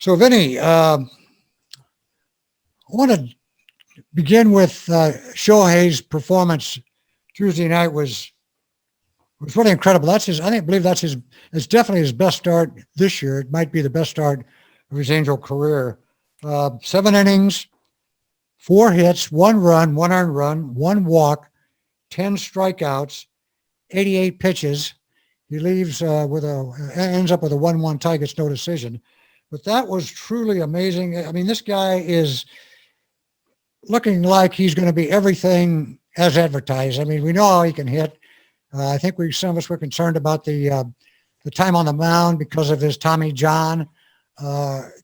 So, Vinny, I want to begin with Shohei's performance Tuesday night was really incredible. That's his. I believe that's his. It's definitely his best start this year. It might be the best start of his Angel career. 7 innings, 4 hits, 1 run, 1 earned run, 1 walk, 10 strikeouts, 88 pitches. He leaves ends up with a 1-1 tie, gets no decision. But that was truly amazing. I mean, this guy is looking like he's going to be everything as advertised. I mean, we know how he can hit. I think some of us were concerned about the time on the mound because of his Tommy John.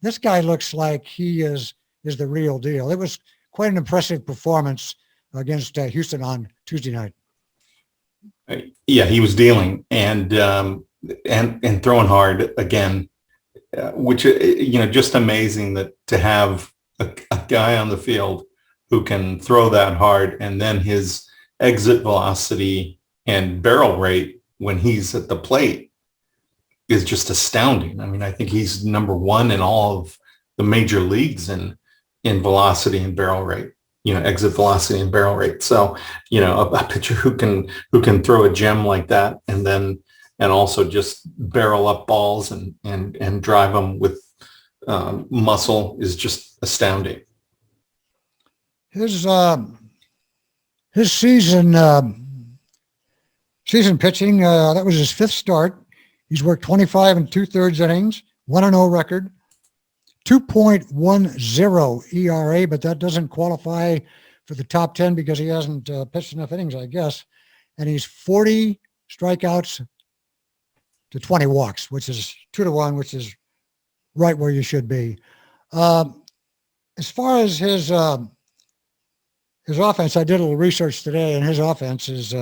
This guy looks like he is the real deal. It was quite an impressive performance against Houston on Tuesday night. Yeah, he was dealing and throwing hard again, which just amazing that to have a guy on the field who can throw that hard, and then his exit velocity and barrel rate when he's at the plate is just astounding. I mean, I think he's number one in all of the major leagues in velocity and barrel rate, exit velocity and barrel rate. So, a pitcher who can throw a gem like that and also just barrel up balls and drive them with muscle is just astounding. His season pitching, that was his 5th start. He's worked 25 2/3 innings, 1-0 record, 2.10 ERA, but that doesn't qualify for the top 10 because he hasn't pitched enough innings, I guess. And he's 40 strikeouts to 20 walks, which is 2-1, which is right where you should be. As far as his offense, I did a little research today, and his offense is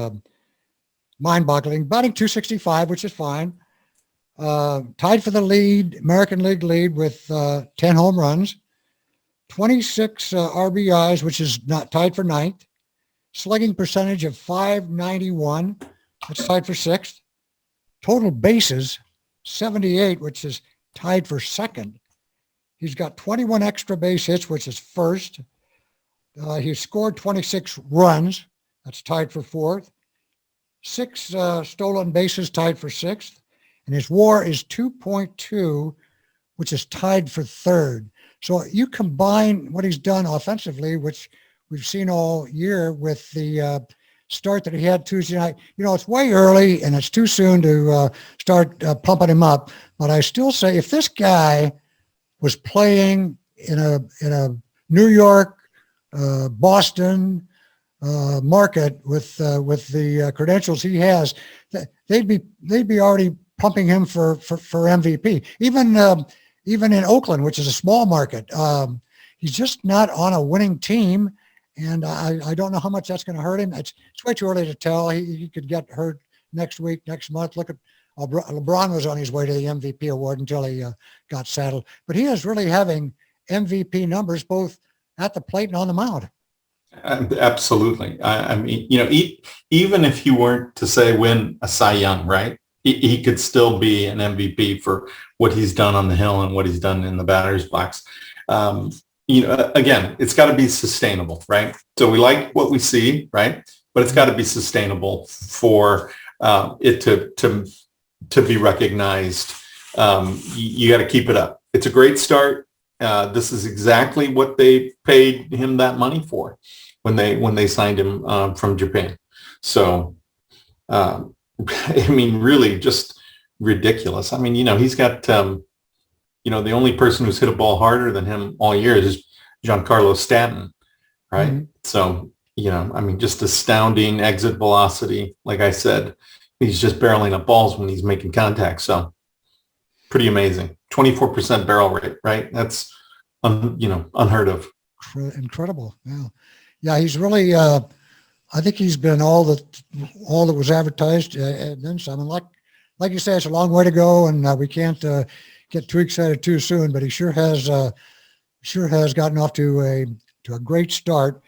mind-boggling. Batting .265, which is fine. Tied for the American League lead with 10 home runs, 26 RBIs, which is not tied for 9th. Slugging percentage of .591, that's tied for 6th. Total bases, 78, which is tied for 2nd. He's got 21 extra base hits, which is 1st. He scored 26 runs. That's tied for 4th. 6 stolen bases, tied for 6th. And his WAR is 2.2, which is tied for 3rd. So you combine what he's done offensively, which we've seen all year, with the start that he had Tuesday night. It's way early and it's too soon to start pumping him up. But I still say if this guy was playing in a New York, Boston market with the credentials he has, they'd be already pumping him for MVP. Even in Oakland, which is a small market, he's just not on a winning team, and I don't know how much that's going to hurt him. It's way too early to tell. He could get hurt next week, next month. Look at LeBron was on his way to the MVP award until he got saddled. But he is really having MVP numbers both at the plate and on the mound. Absolutely. I mean, even if he weren't to say win a Cy Young, right, he could still be an MVP for what he's done on the hill and what he's done in the batter's box. Again, it's got to be sustainable, right? So we like what we see, right? But it's got to be sustainable for it to be recognized. You got to keep it up. It's a great start. This is exactly what they paid him that money for when they signed him from Japan. So, I mean, really just ridiculous. I mean, he's got, the only person who's hit a ball harder than him all year is Giancarlo Stanton, right? Mm-hmm. So, I mean, just astounding exit velocity. Like I said, he's just barreling up balls when he's making contact. So pretty amazing. 24% barrel rate, right? That's, unheard of. Incredible. Yeah. He's really, I think he's been all that was advertised, and then some. And like you say, it's a long way to go, and we can't get too excited too soon. But he sure has gotten off to a great start.